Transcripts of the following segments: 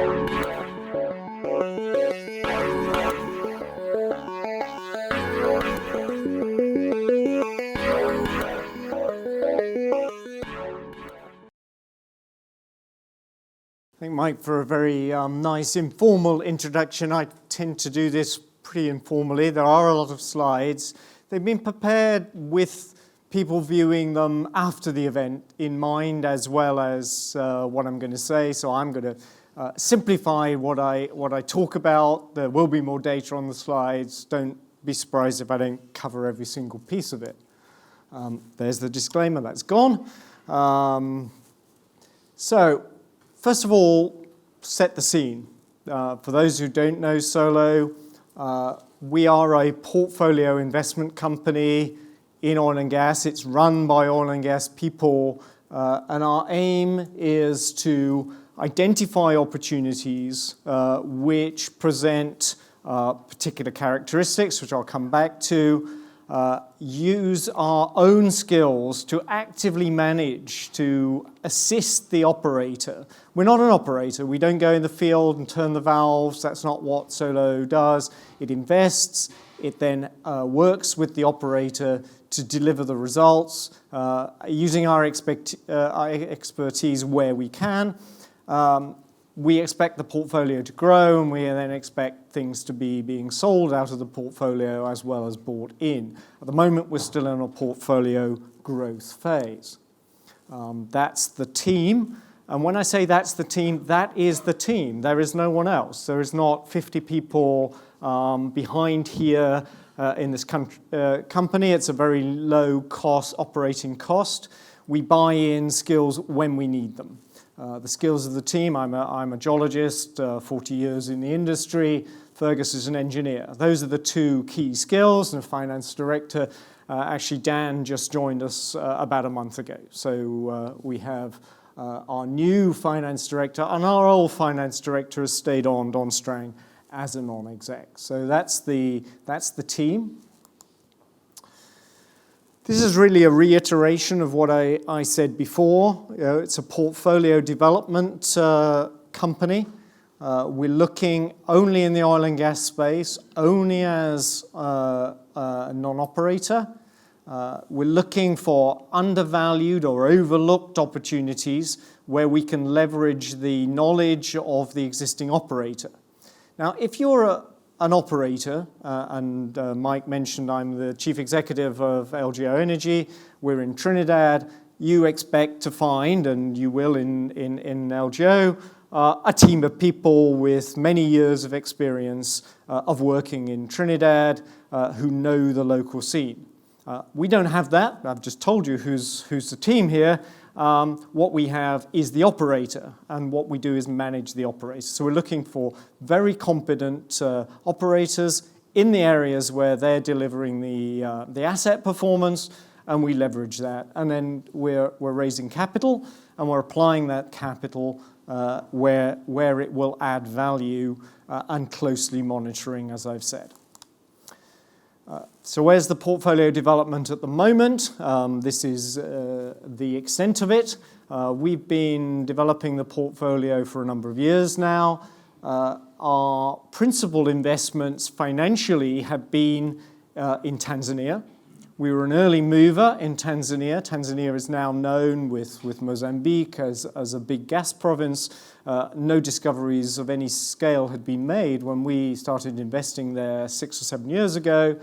Thank Mike for a very nice informal introduction. I tend to do this pretty informally. There are a lot of slides. They've been prepared with people viewing them after the event in mind, as well as what I'm going to say. So I'm going to simplify what I talk about. There will be more data on the slides. Don't be surprised if I don't cover every single piece of it. There's the disclaimer. That's gone. So first of all, set the scene. For those who don't know Solo, we are a portfolio investment company in oil and gas. It's run by oil and gas people, and our aim is to identify opportunities which present particular characteristics, which I'll come back to, use our own skills to actively manage, to assist the operator. We're not an operator. We don't go in the field and turn the valves. That's not what Solo does. It invests. It then works with the operator to deliver the results, using our expertise where we can. We expect the portfolio to grow, and we then expect things to be being sold out of the portfolio as well as bought in. At the moment, we're still in a portfolio growth phase. That's the team. And when I say that's the team, that is the team. There is no one else. There is not 50 people behind here in this company. It's a very low cost, operating cost. We buy in skills when we need them. The skills of the team, I'm a geologist, 40 years in the industry. Fergus is an engineer. Those are the two key skills, and a finance director. Actually, Dan just joined us about a month ago. So we have our new finance director, and our old finance director has stayed on, Don Strang, as a non-exec. So that's the team. This is really a reiteration of what I said before. It's a portfolio development company. We're looking only in the oil and gas space, only as a non-operator. We're looking for undervalued or overlooked opportunities where we can leverage the knowledge of the existing operator. Now, if you're an operator, and Mike mentioned I'm the chief executive of LGO Energy. We're in Trinidad. You expect to find, and you will in LGO, a team of people with many years of experience of working in Trinidad who know the local scene. We don't have that. I've just told you who's the team here. What we have is the operator, and what we do is manage the operator. So we're looking for very competent operators in the areas where they're delivering the asset performance, and we leverage that. And then we're raising capital, and we're applying that capital where it will add value, and closely monitoring, as I've said. So where's the portfolio development at the moment? This is the extent of it. We've been developing the portfolio for a number of years now. Our principal investments financially have been in Tanzania. We were an early mover in Tanzania. Tanzania is now known with Mozambique as a big gas province. No discoveries of any scale had been made when we started investing there 6 or 7 years ago.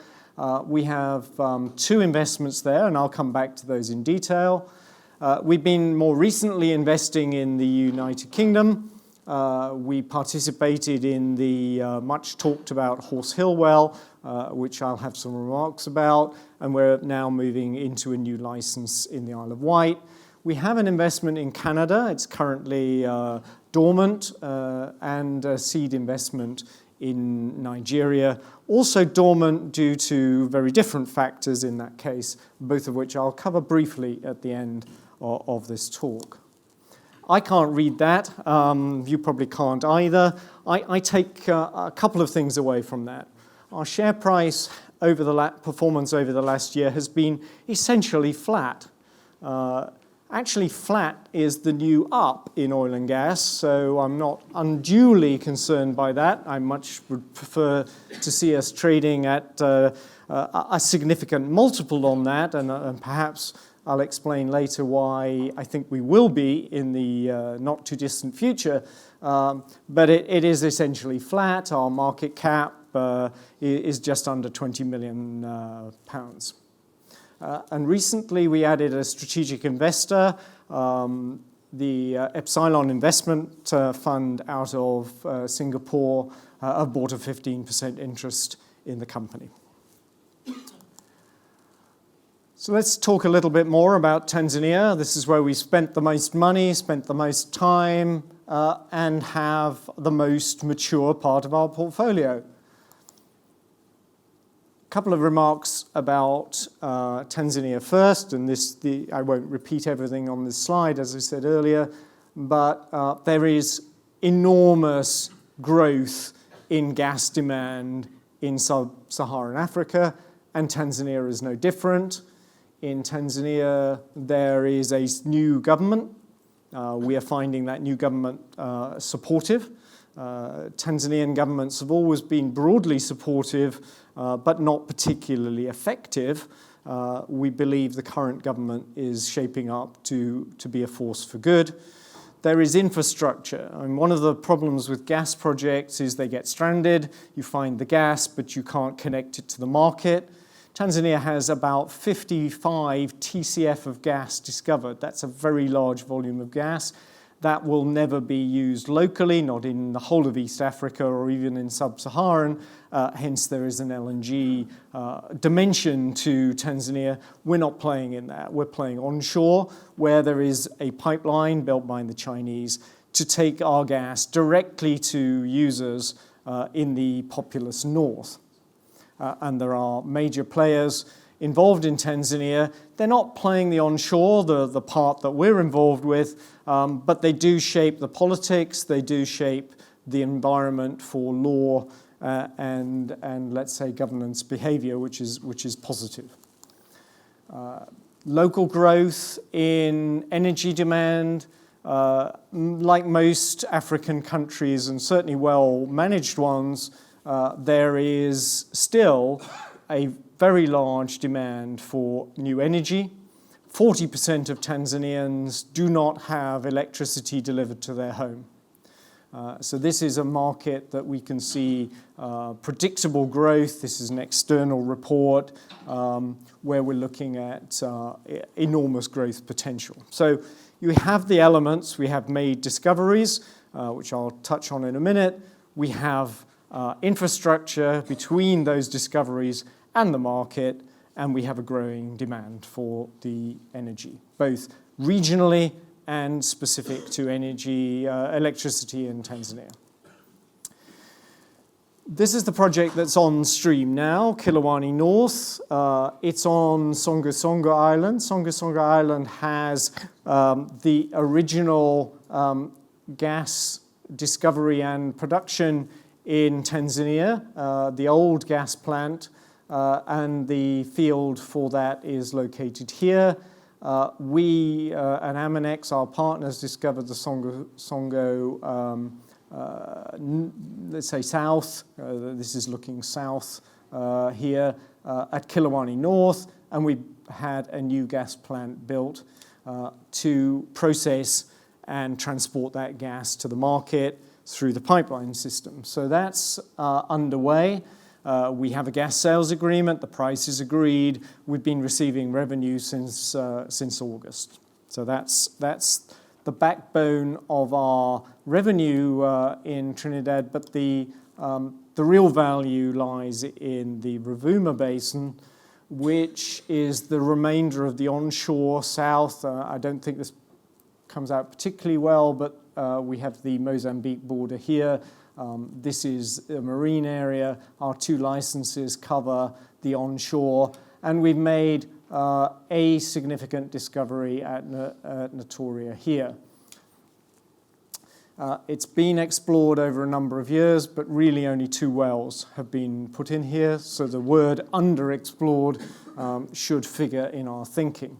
We have 2 investments there, and I'll come back to those in detail. We've been more recently investing in the United Kingdom. We participated in the much talked about Horse Hill well, which I'll have some remarks about, and we're now moving into a new license in the Isle of Wight. We have an investment in Canada. It's currently dormant, and a seed investment in Nigeria, also dormant due to very different factors in that case, both of which I'll cover briefly at the end of this talk. I can't read that. You probably can't either. I take a couple of things away from that. Our share price performance over the last year has been essentially flat. Actually, flat is the new up in oil and gas, so I'm not unduly concerned by that. I much would prefer to see us trading at a significant multiple on that, and perhaps I'll explain later why I think we will be in the not too distant future. But it is essentially flat. Our market cap is just under 20 million pounds. And recently we added a strategic investor, the Epsilon Investment Fund out of Singapore, have bought a 15% interest in the company. So let's talk a little bit more about Tanzania. This is where we spent the most money, spent the most time, and have the most mature part of our portfolio. A couple of remarks about Tanzania first, and I won't repeat everything on this slide, as I said earlier, but there is enormous growth in gas demand in sub-Saharan Africa, and Tanzania is no different. In Tanzania, there is a new government. We are finding that new government supportive. Tanzanian governments have always been broadly supportive, but not particularly effective. We believe the current government is shaping up to be a force for good. There is infrastructure. And one of the problems with gas projects is they get stranded. You find the gas, but you can't connect it to the market. Tanzania has about 55 TCF of gas discovered. That's a very large volume of gas. That will never be used locally, not in the whole of East Africa or even in sub-Saharan. Hence, there is an LNG dimension to Tanzania. We're not playing in that. We're playing onshore, where there is a pipeline built by the Chinese to take our gas directly to users in the populous north. And there are major players involved in Tanzania. They're not playing the onshore, the part that we're involved with, but they do shape the politics, they do shape the environment for law and let's say governance behavior, which is positive. Local growth in energy demand, like most African countries and certainly well-managed ones, there is still a very large demand for new energy. 40% of Tanzanians do not have electricity delivered to their home. So this is a market that we can see predictable growth. This is an external report where we're looking at enormous growth potential. So you have the elements. We have made discoveries, which I'll touch on in a minute. We have infrastructure between those discoveries and the market, and we have a growing demand for the energy, both regionally and specific to energy, electricity in Tanzania. This is the project that's on stream now, Kilawani North. It's on Songa Songa Island. Songa Songa Island has the original gas discovery and production in Tanzania, the old gas plant, and the field for that is located here. We and Aminex, our partners, discovered the Songo, let's say south. This is looking south here at Kilawani North, and we had a new gas plant built to process and transport that gas to the market through the pipeline system. So that's underway. We have a gas sales agreement. The price is agreed. We've been receiving revenue since August. So that's the backbone of our revenue in Trinidad. But the real value lies in the Rovuma Basin, which is the remainder of the onshore south. I don't think this comes out particularly well, but we have the Mozambique border here. This is a marine area. Our two licenses cover the onshore, and we've made a significant discovery at Notoria here. It's been explored over a number of years, but really only 2 wells have been put in here, so the word underexplored should figure in our thinking.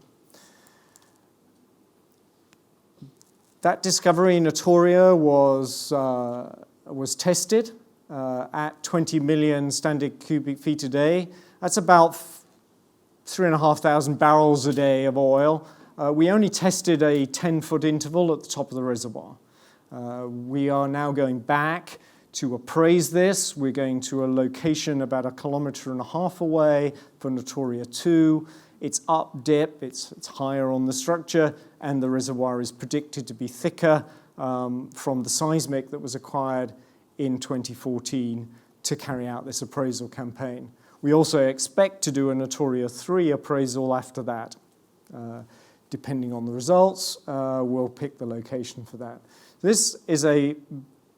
That discovery, Notoria, was tested at 20 million standard cubic feet a day. That's about 3,500 barrels a day of oil. We only tested a 10-foot interval at the top of the reservoir. We are now going back to appraise this. We're going to a location about 1.5 kilometers away for Notoria 2. It's up dip, it's higher on the structure, and the reservoir is predicted to be thicker from the seismic that was acquired in 2014 to carry out this appraisal campaign. We also expect to do a Notoria 3 appraisal after that. Depending on the results, we'll pick the location for that. This is a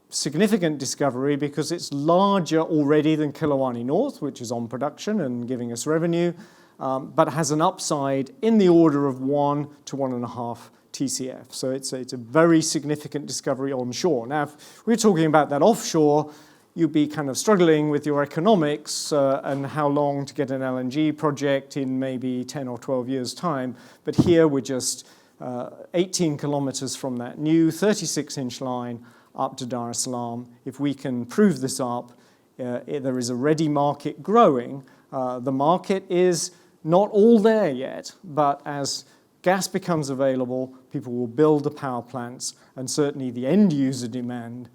significant discovery because it's larger already than Kilawani North, which is on production and giving us revenue, but has an upside in the order of 1 to 1.5 TCF. So it's a very significant discovery onshore. Now, if we're talking about that offshore, you'd be kind of struggling with your economics and how long to get an LNG project in maybe 10 or 12 years' time. But here we're just 18 kilometers from that new 36-inch line up to Dar es Salaam. If we can prove this up, there is a ready market growing. The market is not all there yet, but as gas becomes available, people will build the power plants, and certainly the end user demand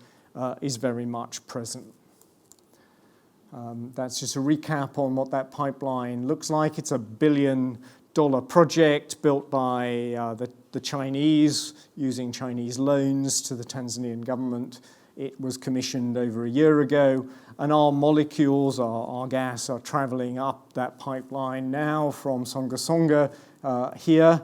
is very much present. That's just a recap on what that pipeline looks like. It's $1 billion project built by the Chinese using Chinese loans to the Tanzanian government. It was commissioned over a year ago, and our molecules, our gas, are traveling up that pipeline now from Songa here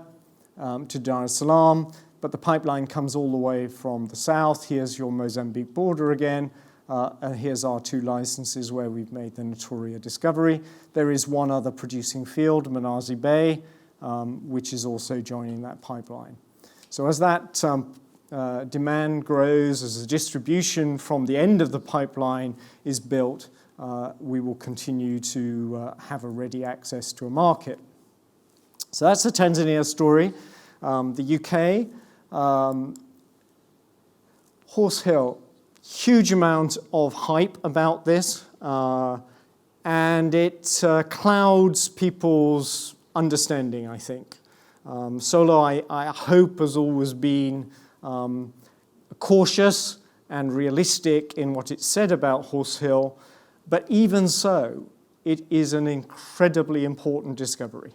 to Dar es Salaam. But the pipeline comes all the way from the south. Here's your Mozambique border again. And here's our 2 licenses where we've made the Notoria discovery. There is one other producing field, Manazi Bay, which is also joining that pipeline. So as that demand grows, as the distribution from the end of the pipeline is built, we will continue to have a ready access to a market. So that's the Tanzania story. The UK, Horse Hill, huge amount of hype about this, and it clouds people's understanding, I think. Solo, I hope, has always been cautious and realistic in what it said about Horse Hill, but even so, it is an incredibly important discovery,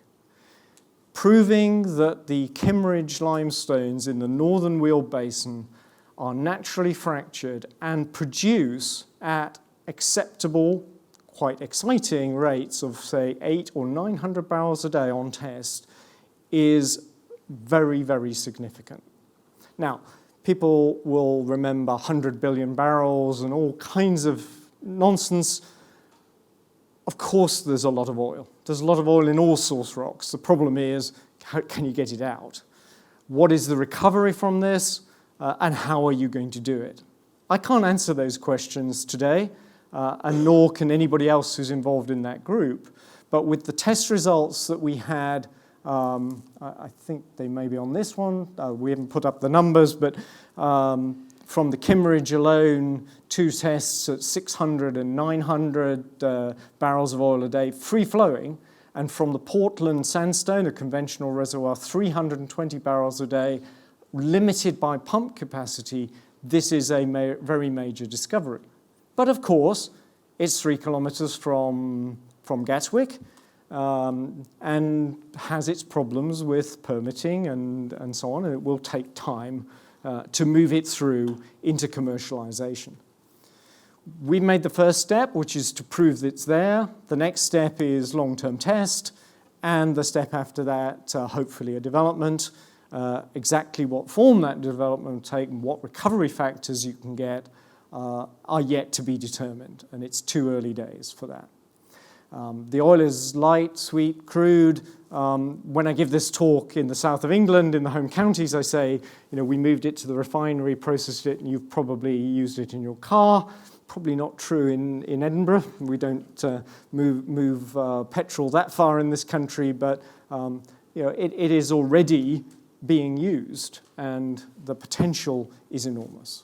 proving that the Kimmeridge limestones in the Northern Weald Basin are naturally fractured and produce at acceptable, quite exciting rates of, say, 800 or 900 barrels a day on test is very, very significant. Now, people will remember 100 billion barrels and all kinds of nonsense. Of course, there's a lot of oil. There's a lot of oil in all source rocks. The problem is, how can you get it out? What is the recovery from this? And how are you going to do it? I can't answer those questions today, and nor can anybody else who's involved in that group. But with the test results that we had, I think they may be on this one. We haven't put up the numbers, but from the Kimmeridge alone, 2 tests at 600 and 900 barrels of oil a day, free-flowing, and from the Portland sandstone, a conventional reservoir, 320 barrels a day, limited by pump capacity. This is a very major discovery. But of course, it's 3 kilometers from Gatwick and has its problems with permitting and so on, and it will take time to move it through into commercialization. We've made the first step, which is to prove that it's there. The next step is long-term test, and the step after that, hopefully a development. Exactly what form that development will take and what recovery factors you can get are yet to be determined, and it's too early days for that. The oil is light, sweet, crude. When I give this talk in the south of England, in the home counties, I say, we moved it to the refinery, processed it, and you've probably used it in your car. Probably not true in Edinburgh. We don't move petrol that far in this country, but it is already being used, and the potential is enormous.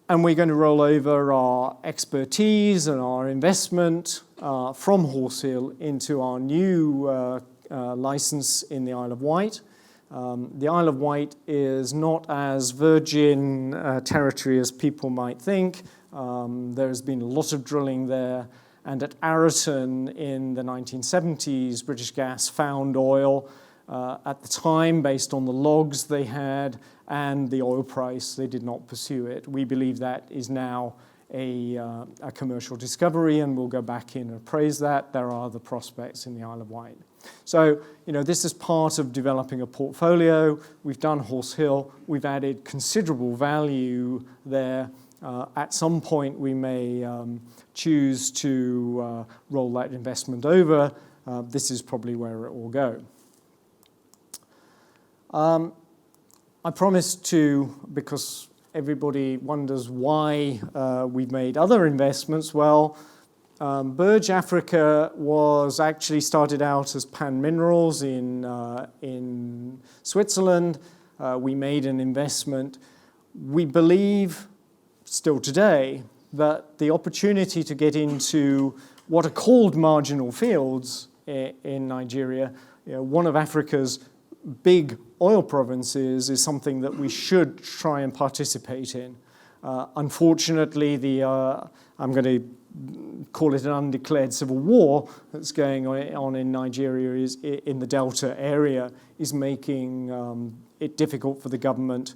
And we're going to roll over our expertise and our investment from Horse Hill into our new license in the Isle of Wight. The Isle of Wight is not as virgin territory as people might think. There has been a lot of drilling there, and at Ariton in the 1970s, British Gas found oil at the time based on the logs they had and the oil price. They did not pursue it. We believe that is now a commercial discovery, and we'll go back in and appraise that. There are other prospects in the Isle of Wight. So, this is part of developing a portfolio. We've done Horse Hill. We've added considerable value there. At some point, we may choose to roll that investment over. This is probably where it will go. I promised to, because everybody wonders why we've made other investments. Well, Burge Africa was actually started out as Pan Minerals in Switzerland. We made an investment. We believe still today that the opportunity to get into what are called marginal fields in Nigeria, one of Africa's big oil provinces, is something that we should try and participate in. Unfortunately, I'm going to call it an undeclared civil war that's going on in Nigeria, is in the Delta area, is making it difficult for the government,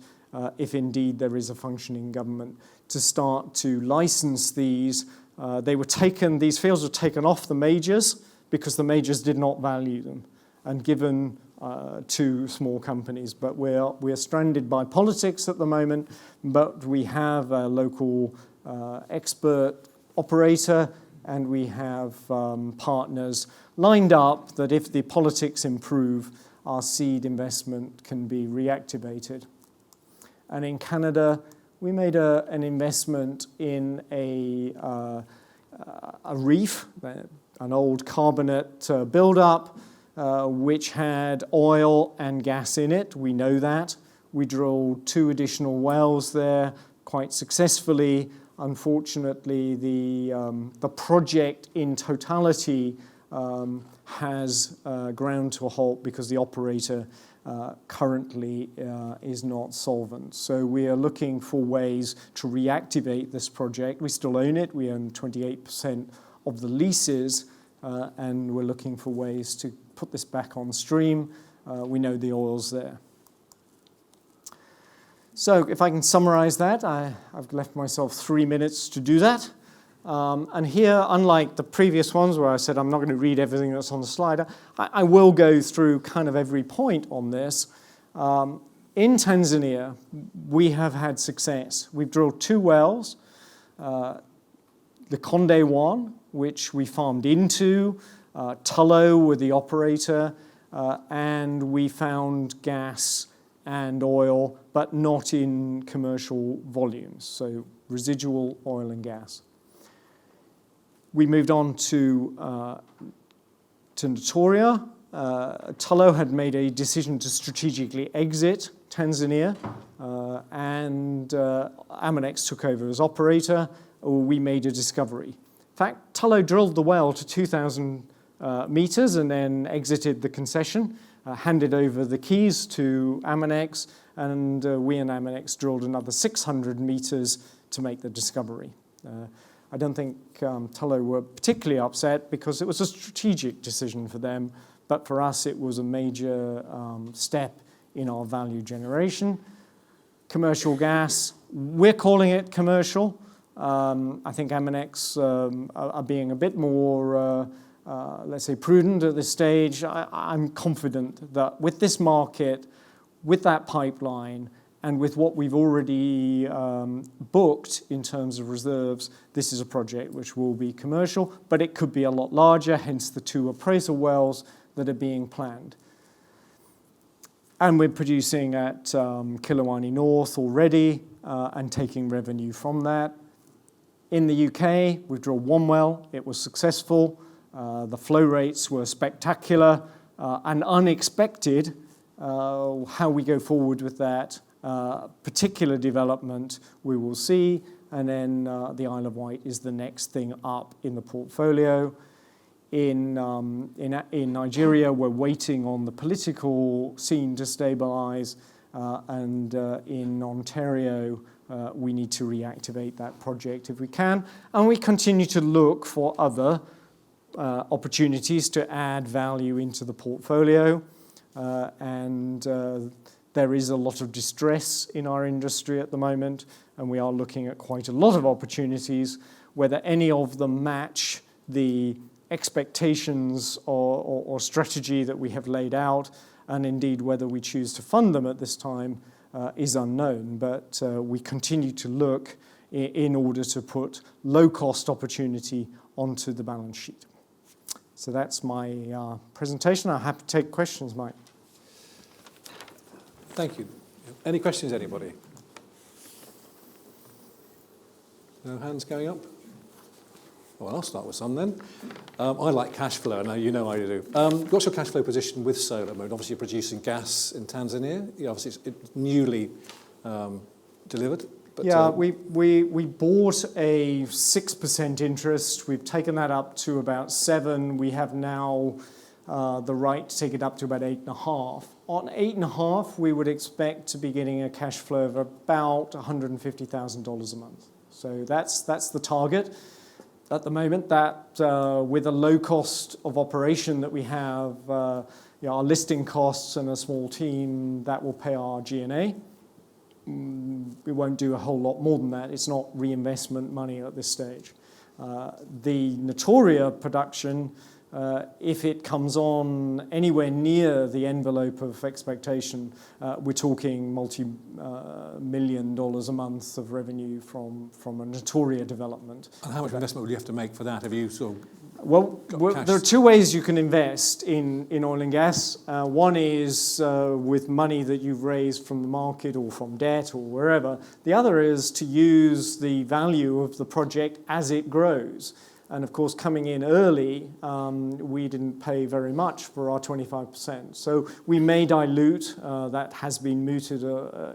if indeed there is a functioning government, to start to license these. These fields were taken off the majors because the majors did not value them and given to small companies. But we're stranded by politics at the moment, but we have a local expert operator, and we have partners lined up that if the politics improve, our seed investment can be reactivated. And in Canada, we made an investment in a reef, an old carbonate buildup, which had oil and gas in it. We know that. We drilled 2 additional wells there quite successfully. Unfortunately, the project in totality has ground to a halt because the operator currently is not solvent. So we are looking for ways to reactivate this project. We still own it. We own 28% of the leases, and we're looking for ways to put this back on stream. We know the oil's there. So if I can summarize that, I've left myself 3 minutes to do that. And here, unlike the previous ones where I said I'm not going to read everything that's on the slide, I will go through kind of every point on this. In Tanzania, we have had success. We've drilled 2 wells, the Konde one, which we farmed into, Tullow were the operator, and we found gas and oil, but not in commercial volumes, so residual oil and gas. We moved on to Notoria. Tullow had made a decision to strategically exit Tanzania, and Amonex took over as operator. We made a discovery. In fact, Tullow drilled the well to 2,000 meters and then exited the concession, handed over the keys to Amonex, and we and Amonex drilled another 600 meters to make the discovery. I don't think Tullow were particularly upset because it was a strategic decision for them, but for us it was a major step in our value generation. Commercial gas, we're calling it commercial. I think Amonex are being a bit more, let's say, prudent at this stage. I'm confident that with this market, with that pipeline, and with what we've already booked in terms of reserves, this is a project which will be commercial, but it could be a lot larger, hence the 2 appraisal wells that are being planned. And we're producing at Kilowani North already and taking revenue from that. In the UK, we've drilled 1 well. It was successful. The flow rates were spectacular and unexpected How we go forward with that particular development, we will see. And then the Isle of Wight is the next thing up in the portfolio. In Nigeria, we're waiting on the political scene to stabilise, and in Ontario, we need to reactivate that project if we can. And we continue to look for other opportunities to add value into the portfolio. There is a lot of distress in our industry at the moment, and we are looking at quite a lot of opportunities. Whether any of them match the expectations or strategy that we have laid out, and indeed whether we choose to fund them at this time, is unknown. But we continue to look in order to put low-cost opportunity onto the balance sheet. So that's my presentation. I'm happy to take questions, Mike. Thank you. Any questions, anybody? No hands going up? Well, I'll start with some then. I like cash flow. I know you know I do. What's your cash flow position with solar at the moment? Obviously, you're producing gas in Tanzania. Obviously, it's newly delivered. But, yeah, we bought a 6% interest. We've taken that up to about 7%. We have now the right to take it up to about 8.5%. On 8.5%, we would expect to be getting a cash flow of about $150,000 a month. So that's the target. At the moment, that with a low cost of operation that we have, our listing costs and a small team, that will pay our G&A. We won't do a whole lot more than that. It's not reinvestment money at this stage. The Notoria production, if it comes on anywhere near the envelope of expectation, we're talking multi-million dollars a month of revenue from a Notoria development. And how much investment would you have to make for that? Have you sort of there are two ways you can invest in oil and gas. One is with money that you've raised from the market or from debt or wherever. The other is to use the value of the project as it grows. And of course, coming in early, we didn't pay very much for our 25%. So we may dilute. That has been mooted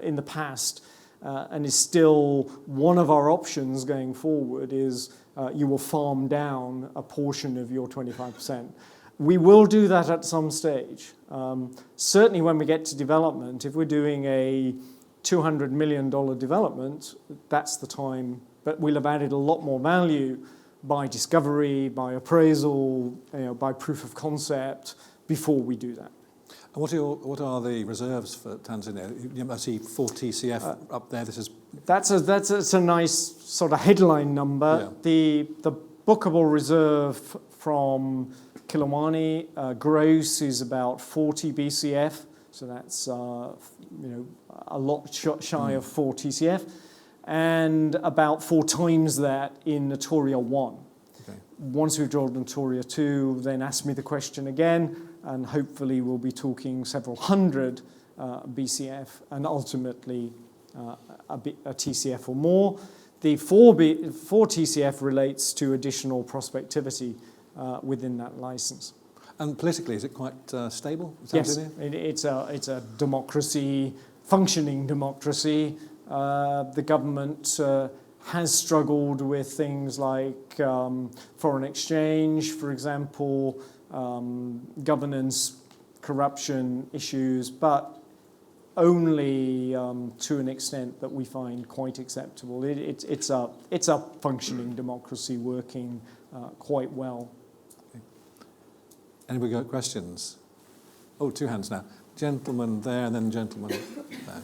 in the past, and is still one of our options going forward. Is you will farm down a portion of your 25%. We will do that at some stage. Certainly, when we get to development, if we're doing a $200 million development, that's the time. But we'll have added a lot more value by discovery, by appraisal, by proof of concept before we do that. And what are the reserves for Tanzania? I see 4 TCF up there. That's a nice sort of headline number. Yeah. The bookable reserve from Kilowani gross is about 40 BCF. So that's a lot shy of 4 TCF. And about 4 times that in Notoria 1. Okay. Once we've drilled Notoria 2, then ask me the question again, and hopefully we'll be talking several hundred BCF, and ultimately a TCF or more. The 4 TCF relates to additional prospectivity within that license. And politically, is it quite stable? Yes, it's a democracy, functioning democracy. The government has struggled with things like foreign exchange, for example, governance, corruption issues, but only to an extent that we find quite acceptable. It's a functioning democracy working quite well. Okay. Anybody got questions? Oh, 2 hands now. Gentleman there, and then gentleman there.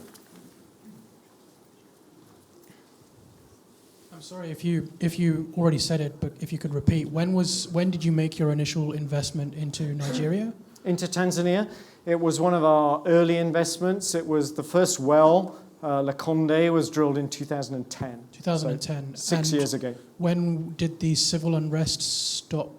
I'm sorry if you already said it, but if you could repeat, when did you make your initial investment into Nigeria? Into Tanzania. It was one of our early investments. It was the first well, Lakonde, was drilled in 2010. 2010. So 6 years ago. When did the civil unrest stop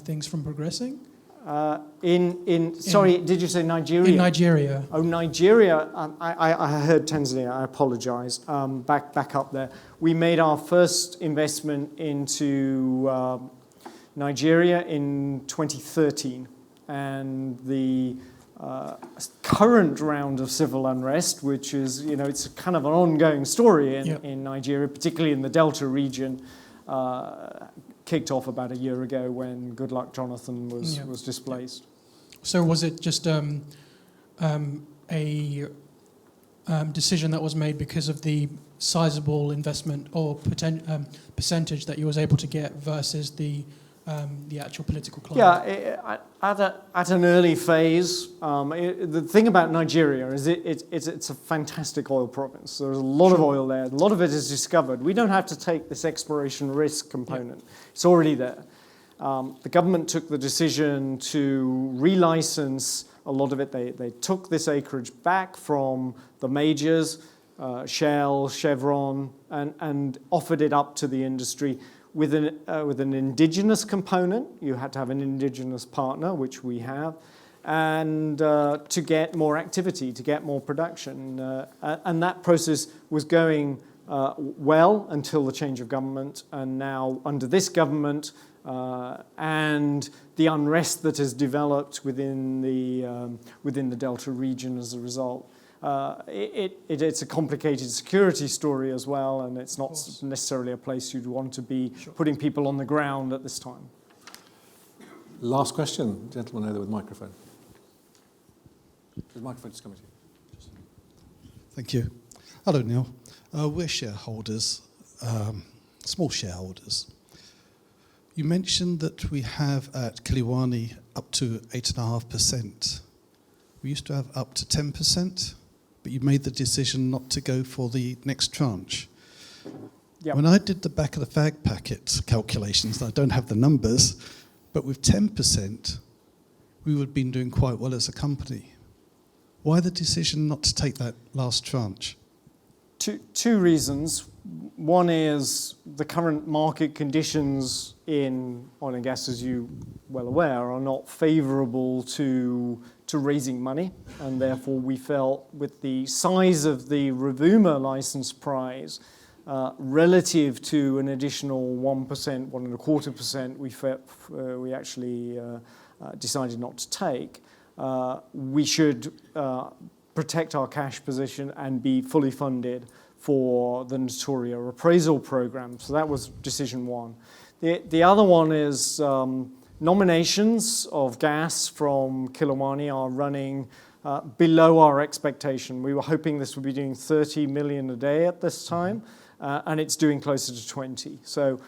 things from progressing? Sorry, did you say Nigeria? In Nigeria. Oh, Nigeria. I heard Tanzania. I apologize. Back up there. We made our first investment into Nigeria in 2013. And the current round of civil unrest, which is, it's kind of an ongoing story in Nigeria, particularly in the Delta region, kicked off about a year ago when Goodluck Jonathan was displaced. So was it just a decision that was made because of the sizable investment or percentage that you was able to get versus the actual political climate? Yeah, at an early phase, the thing about Nigeria is it's a fantastic oil province. There's a lot of oil there. A lot of it is discovered. We don't have to take this exploration risk component. It's already there. The government took the decision to relicense a lot of it. They took this acreage back from the majors, Shell, Chevron, and offered it up to the industry with an indigenous component. You had to have an indigenous partner, which we have, and to get more activity, to get more production. And that process was going well until the change of government, and now under this government and the unrest that has developed within the Delta region as a result. It's a complicated security story as well, and it's not necessarily a place you'd want to be putting people on the ground at this time. Last question, gentleman over there with the microphone. The microphone is coming to you. Thank you. Hello, Neil. We're shareholders, small shareholders. You mentioned that we have at Kiliwani up to 8.5%. We used to have up to 10%. But you made the decision not to go for the next tranche. Yep. When I did the back of the fag packet calculations, I don't have the numbers, but with 10%, we would have been doing quite well as a company. Why the decision not to take that last tranche? Two reasons. One is the current market conditions in oil and gas, as you well aware, are not favourable to raising money, and therefore we felt with the size of the Rovuma license prize relative to an additional 1%, 1.25% we actually decided not to take, we should protect our cash position and be fully funded for the Notoria appraisal program. So that was decision one. The other one is nominations of gas from Kiliwani are running below our expectation. We were hoping this would be doing 30 million a day at this time, and it's doing closer to 20. So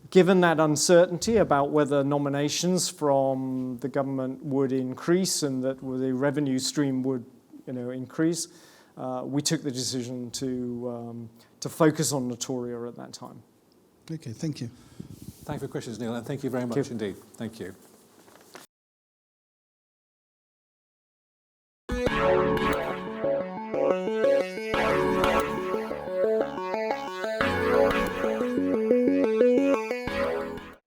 given that uncertainty about whether nominations from the government would increase and that the revenue stream would increase, we took the decision to focus on Notoria at that time. Okay, thank you. Thank you for your questions, Neil, and thank you very much indeed. Thank you.